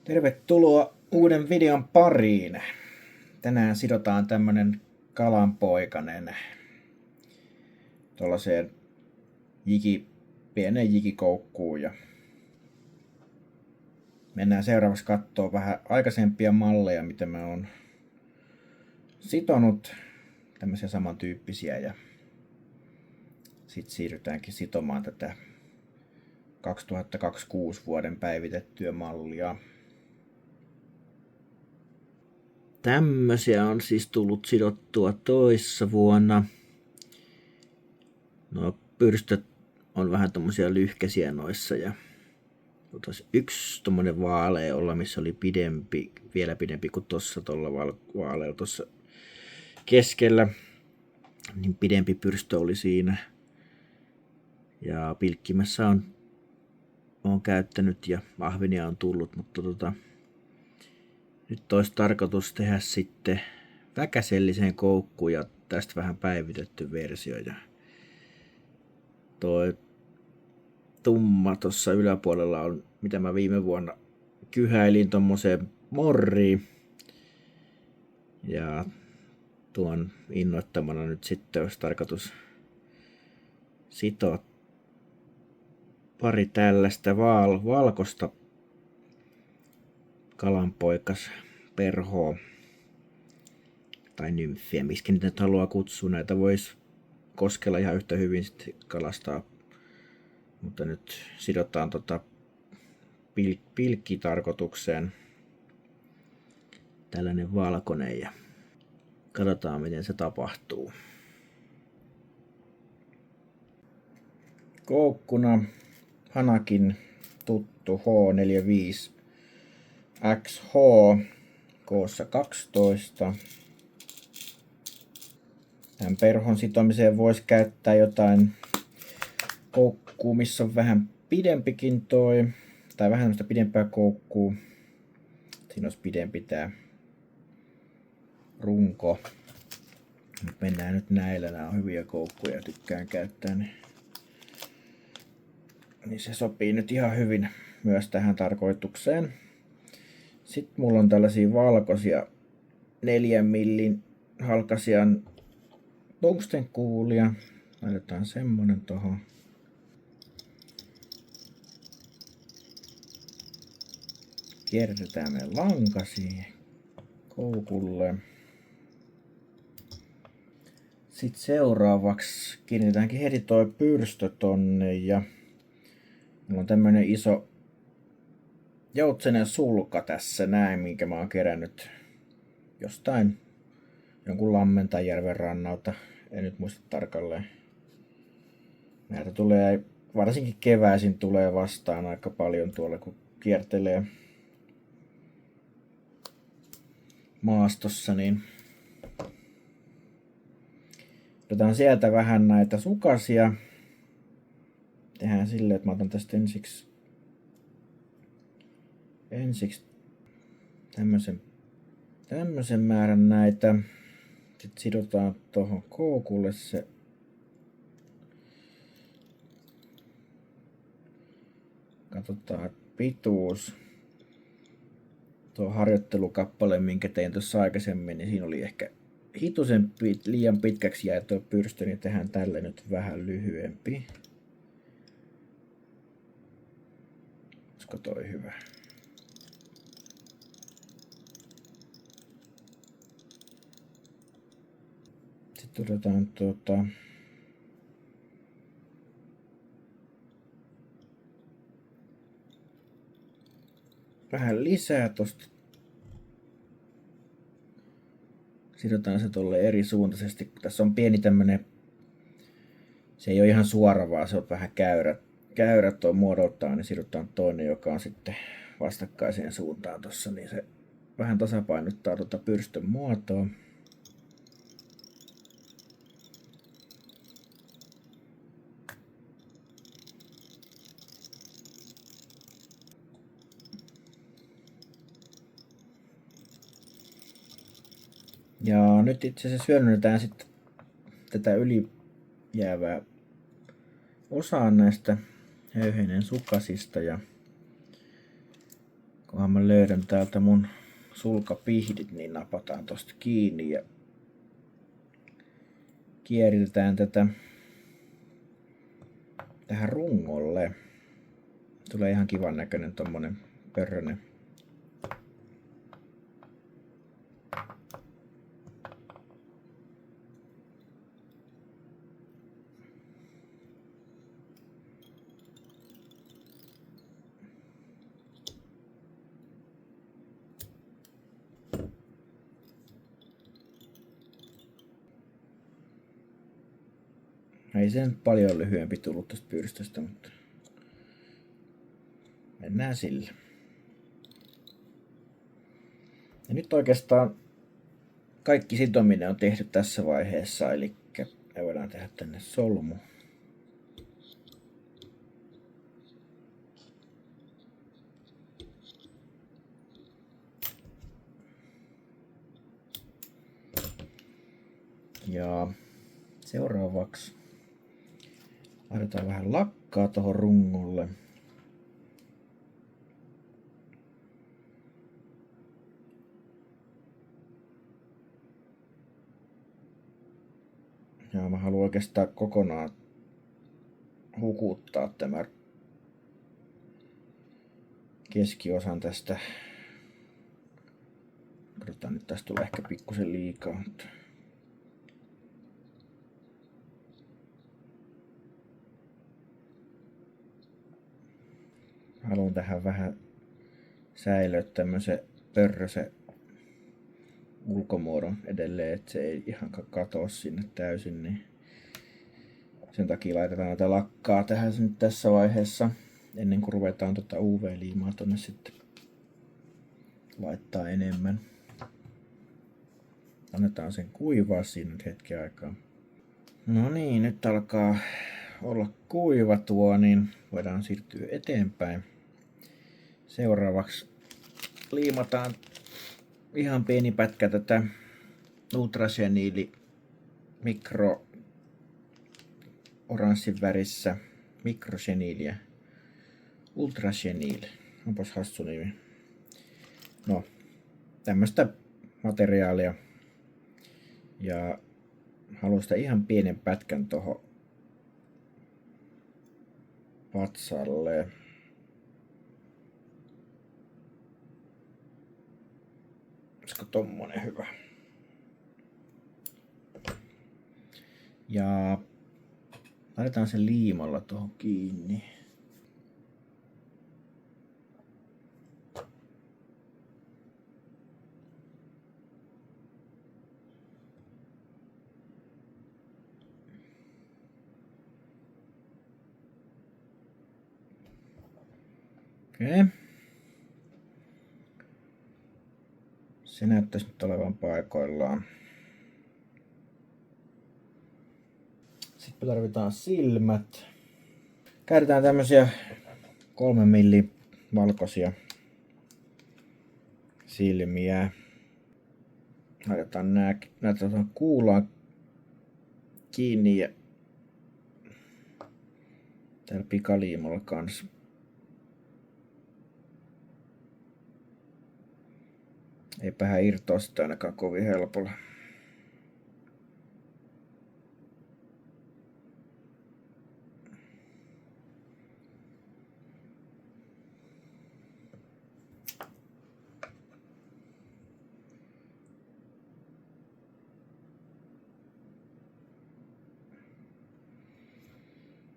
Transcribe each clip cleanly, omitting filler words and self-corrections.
Tervetuloa uuden videon pariin. Tänään sidotaan tämmönen kalanpoikanen tuollaiseen pieneen jikikoukkuun ja mennään seuraavaksi kattoo vähän aikaisempia malleja, mitä mä oon sitonut, tämmöisiä samantyyppisiä, ja sitten siirrytäänkin sitomaan tätä 2026 vuoden päivitettyä mallia. Tämmöisiä on siis tullut sidottua toissa vuonna. No, pyrstöt on vähän tommosia lyhkäisiä noissa, ja yksi tommonen vaalea olla, missä oli pidempi, vielä pidempi kuin tossa tuolla vaalealla tuossa keskellä, niin pidempi pyrstö oli siinä. Ja pilkkimässä on käyttänyt ja ahvenia on tullut, mutta nyt olisi tarkoitus tehdä sitten väkäselliseen koukkuun ja tästä vähän päivitetty versio. Ja toi tumma tuossa yläpuolella on, mitä mä viime vuonna kyhäilin tommoseen morriin. Ja tuon innoittamana nyt sitten olisi tarkoitus sitoa pari tällaista valkoista kalanpoikas perhoa tai nymfiä, miskä niitä nyt haluaa kutsua. Näitä voisi koskella ihan yhtä hyvin sitten kalastaa, mutta nyt sidotaan pilkkitarkoitukseen tällainen valkoinen ja katsotaan miten se tapahtuu. Koukkuna Hanakin tuttu H45 XH koossa 12. Tämän perhon sitomiseen voisi käyttää jotain koukkuu, missä on vähän pidempikin tai vähän pidempää koukkuu. Siinä olisi pidempi tää runko. Mennään nyt näillä, nämä on hyviä koukkuja, tykkään käyttää ne. Niin se sopii nyt ihan hyvin myös tähän tarkoitukseen. Sitten mulla on tällaisia valkoisia 4 millin halkasian tungstenkuulia. Laitetaan semmonen tohon. Kierretään meidän lanka siihen koukulle. Sitten seuraavaksi kiinnitetäänkin heti toi pyrstö tonne, ja mulla on tämmönen iso joutsenen sulka tässä näin, minkä mä oon kerännyt jostain jonkun lammen tai järven rannalta. En nyt muista tarkalleen. Näitä tulee, varsinkin keväisin tulee vastaan aika paljon tuolla, kun kiertelee maastossa, niin otetaan sieltä vähän näitä sukasia. Tehdään silleen, että mä otan tästä ensiksi tämmösen määrän näitä. Sitten sidotaan tuohon koukulle se katsotaan pituus. Tuo harjoittelukappale, minkä tein tuossa aikaisemmin, niin siinä oli ehkä hitusen liian pitkäksi jäi tuo pyrstö, niin tehdään tälle nyt vähän lyhyempi. Olisiko toi hyvä? Sitten otetaan vähän lisää tosta. Sidotaan se tolle eri suuntaisesti, kun tässä on pieni tämmönen, se ei ole ihan suora, vaan se on vähän käyrät tuo muodoltaan, niin sidotaan toinen, joka on sitten vastakkaiseen suuntaan tossa, niin se vähän tasapainottaa pyrstön muotoa. Ja nyt itse asiassa hyödynnetään sitten tätä yli jäävää osaa näistä höyhenen sukasista ja Kunhan mä löydän täältä mun sulkapihdit, niin napataan tosta kiinni ja kierretään tätä tähän rungolle. Tulee ihan kivan näköinen tommonen pörrönen. Ei sen paljon lyhyempi tullut tästä pyrstöstä, mutta mennään sillä. Ja nyt oikeastaan kaikki sitominen on tehty tässä vaiheessa, eli me voidaan tehdä tänne solmu. Ja seuraavaksi laitetaan vähän lakkaa tuohon rungolle. Ja mä haluan oikeastaan kokonaan hukuttaa tämän keskiosan tästä. Katsotaan, nyt tästä tulee ehkä pikkusen liikaa. Mutta haluan tähän vähän säilöä tämmösen pörrösen ulkomuodon edelleen, että se ei ihan katoa sinne täysin, niin sen takia laitetaan näitä lakkaa tähän nyt tässä vaiheessa, ennen kuin ruvetaan tuota UV-liimaa tonne sitten laittaa enemmän. Annetaan sen kuivaa siinä nyt hetken aikaa. No niin, nyt alkaa olla kuiva tuo, niin voidaan siirtyä eteenpäin. Seuraavaksi liimataan ihan pieni pätkä tätä ultrageniili mikro oranssin värissä mikrogeniiliä. Ultrageniil. Onpas hassu nimi. No, tämmöstä materiaalia. Ja haluan sitä ihan pienen pätkän tohon patsalle. Olisiko tommonen hyvä? Ja laitetaan sen liimalla tuohon kiinni. Okei. Se näyttäisi nyt olevan paikoillaan. Sitten tarvitaan silmät. Käytetään tämmösiä 3 millin valkoisia silmiä. Laitetaan näitä kuulaan kiinni ja täällä pikaliimalla kanssa. Eipähän irtoa sitä ainakaan kovin helpolla.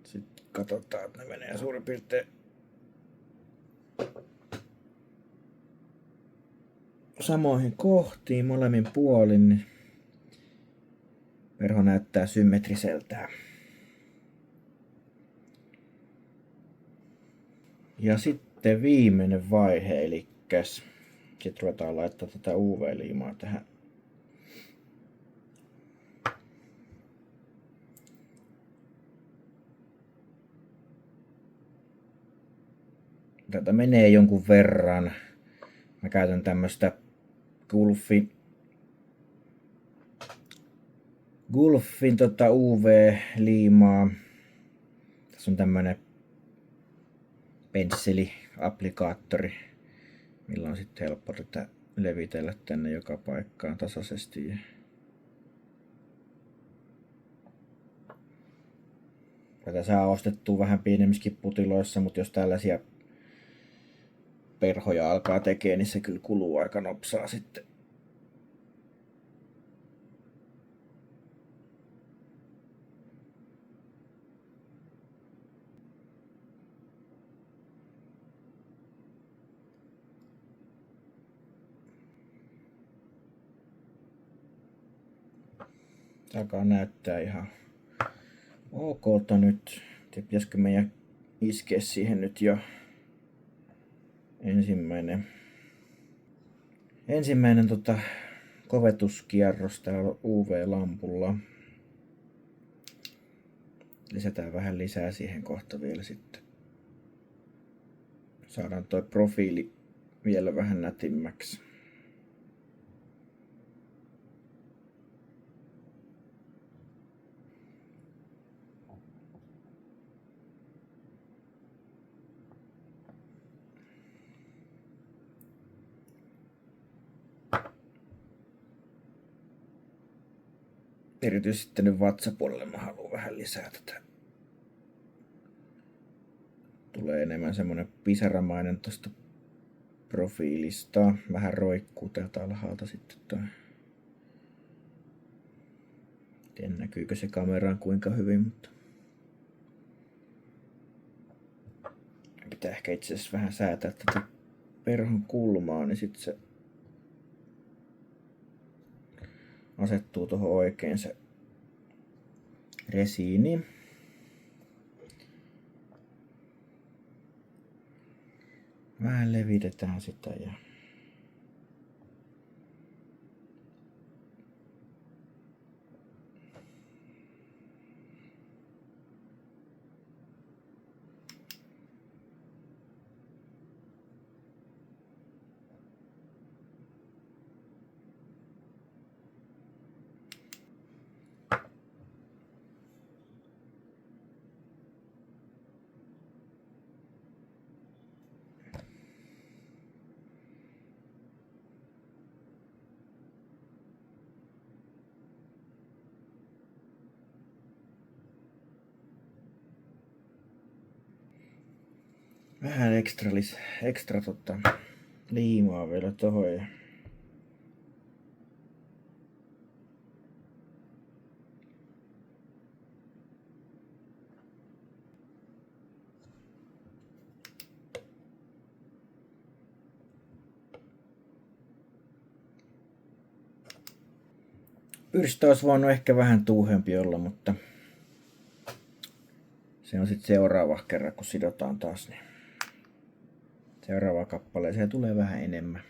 Sitten katsotaan, että ne menee suurin piirtein samoihin kohtiin molemmin puolin, niin verho näyttää symmetriseltään. Ja sitten viimeinen vaihe, eli sitten ruvetaan laittaa tätä UV-liimaa tähän. Tätä menee jonkun verran. Mä käytän tämmöstä Gulfin UV-liimaa. Tässä on tämmönen pensseli-applikaattori. millä on sitten helppo tätä levitellä tänne joka paikkaan tasaisesti. Tätä saa ostettua vähän pienemmissäkin putiloissa, mutta jos tällaisia perhoja alkaa tekemään, niin se kyllä kuluu aika nopsaa sitten. Alkaa näyttää ihan okolta nyt. Pitäisikö meidän iskeä siihen nyt jo ensimmäinen kovetuskierros täällä UV-lampulla. Lisätään vähän lisää siihen kohta vielä sitten. Saadaan toi profiili vielä vähän nätimmäksi. Erityisesti nyt vatsapuolelle mä haluan vähän lisää tätä. Tulee enemmän semmonen pisaramainen tosta profiilista. Vähän roikkuu täältä alhaalta sitten toi. En näkyykö se kameraan kuinka hyvin, mutta pitää ehkä itse asiassa vähän säätää tätä perhon kulmaa, niin sitten se asettuu tuohon oikein se resiini. Vähän levitetään sitä ja vähän ekstra liimaa vielä tohon ja pyrstö olisi voinut ehkä vähän tuuhempi olla, mutta se on sitten seuraava kerran, kun sidotaan taas, niin seuraava kappaleeseen tulee vähän enemmän.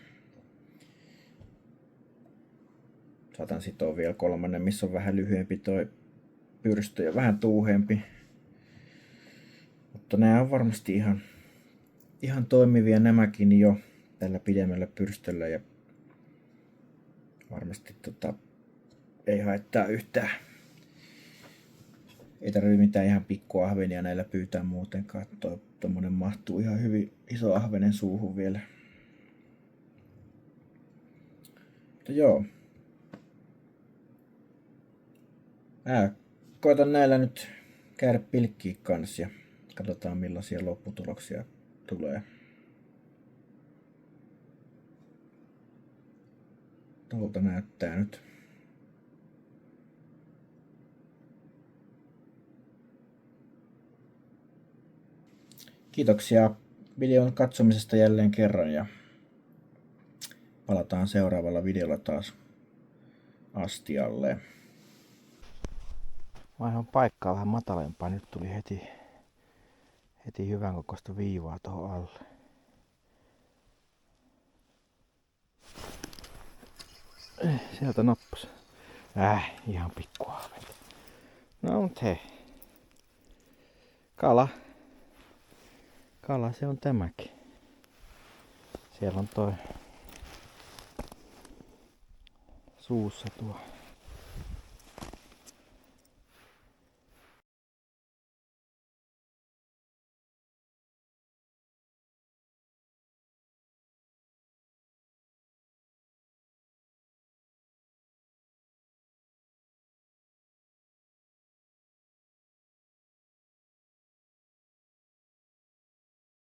Saatan sitoa vielä kolmannen, missä on vähän lyhyempi toi pyrstö ja vähän tuuhempi. Mutta nämä on varmasti ihan toimivia nämäkin jo tällä pidemmällä pyrstöllä ja varmasti ei haittaa yhtään. Ei tarvitse mitään ihan pikkuahvenia näillä pyytää muutenkaan. Tuommoinen mahtuu ihan hyvin iso ahvenen suuhun vielä. Mutta joo. Mä koitan näillä nyt käydä pilkkiä kanssa ja katsotaan millaisia lopputuloksia tulee. Tuolta näyttää nyt. Kiitoksia videon katsomisesta jälleen kerran ja palataan seuraavalla videolla taas astialle. Vaihdan paikkaa vähän matalempaa. Nyt tuli heti hyvän kokoista viivaa tuohon alle. Sieltä nappasi. Ihan pikkuahven. No mut hei. Kala se on tämäkin. Siellä on toi suussa tuo